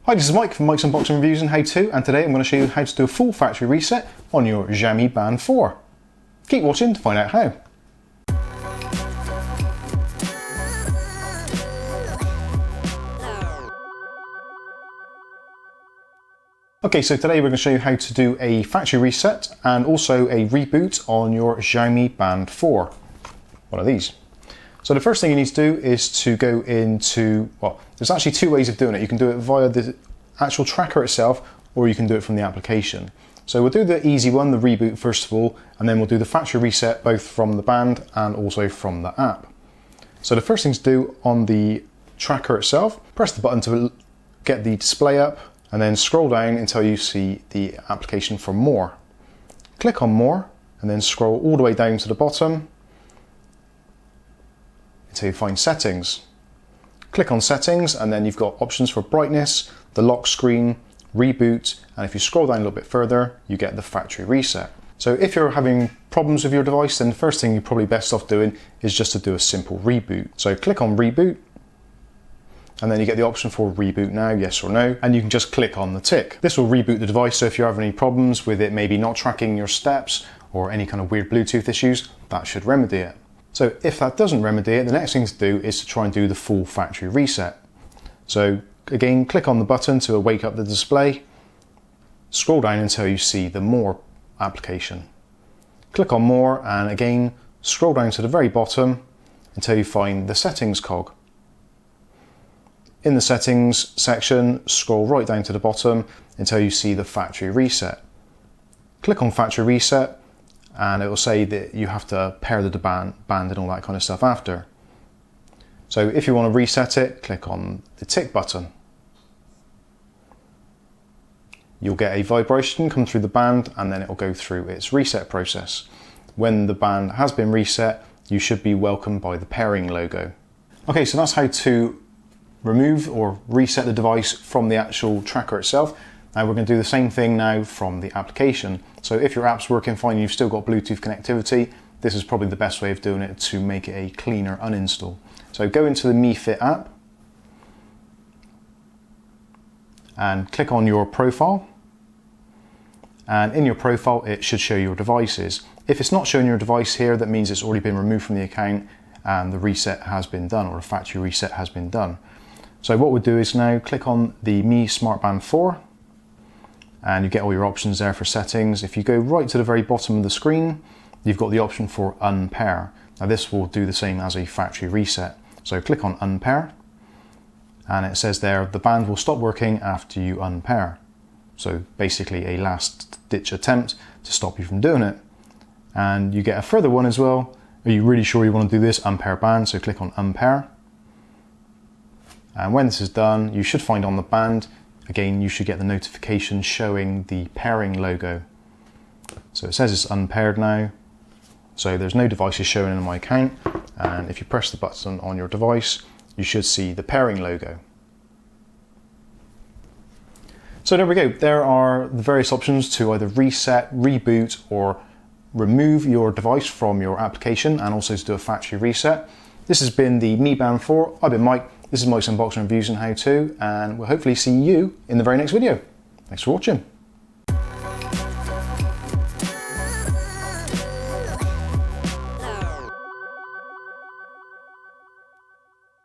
Hi, this is Mike from Mike's Unboxing Reviews and How To, and today I'm going to show you how to do a full factory reset on your Xiaomi Mi Band 4. Keep watching to find out how. Okay, so today we're going to show you how to do a factory reset and also a reboot on your Xiaomi Mi Band 4. One of these. So the first thing you need to do is to go into, well, there's actually two ways of doing it. You can do it via the actual tracker itself, or you can do it from the application. So we'll do the easy one, the reboot first of all, and then we'll do the factory reset both from the band and also from the app. So the first thing to do on the tracker itself, press the button to get the display up, and then scroll down until you see the application for more. Click on more, and then scroll all the way down to the bottom until you find settings. Click on settings, and then you've got options for brightness, the lock screen, reboot, and if you scroll down a little bit further, you get the factory reset. So if you're having problems with your device, then the first thing you're probably best off doing is just to do a simple reboot. So click on reboot, and then you get the option for reboot now, yes or no, and you can just click on the tick. This will reboot the device, so if you're having any problems with it maybe not tracking your steps or any kind of weird Bluetooth issues, that should remedy it. So if that doesn't remedy it, the next thing to do is to try and do the full factory reset. So again, click on the button to wake up the display, scroll down until you see the more application. Click on more, and again, scroll down to the very bottom until you find the settings cog. In the settings section, scroll right down to the bottom until you see the factory reset. Click on factory reset, and it will say that you have to pair the band and all that kind of stuff after. So if you want to reset it, click on the tick button. You'll get a vibration come through the band, and then it will go through its reset process. When the band has been reset, you should be welcomed by the pairing logo. Okay, so that's how to remove or reset the device from the actual tracker itself. Now we're going to do the same thing now from the application. So if your app's working fine and you've still got Bluetooth connectivity, this is probably the best way of doing it to make it a cleaner uninstall. So go into the Mi Fit app and click on your profile. And in your profile, it should show your devices. If it's not showing your device here, that means it's already been removed from the account and the reset has been done, or a factory reset has been done. So what we'll do is now click on the Mi Smart Band 4, and you get all your options there for settings. If you go right to the very bottom of the screen, you've got the option for unpair. Now this will do the same as a factory reset. So click on unpair, and it says there the band will stop working after you unpair. So basically a last ditch attempt to stop you from doing it. And you get a further one as well. Are you really sure you want to do this? Unpair band, so click on unpair. And when this is done, you should find on the band, again, you should get the notification showing the pairing logo. So it says it's unpaired now. So there's no devices showing in my account. And if you press the button on your device, you should see the pairing logo. So there we go. There are the various options to either reset, reboot, or remove your device from your application, and also to do a factory reset. This has been the Mi Band 4. I've been Mike. This is Mike's Unboxing Reviews and How To, and we'll hopefully see you in the very next video. Thanks for watching.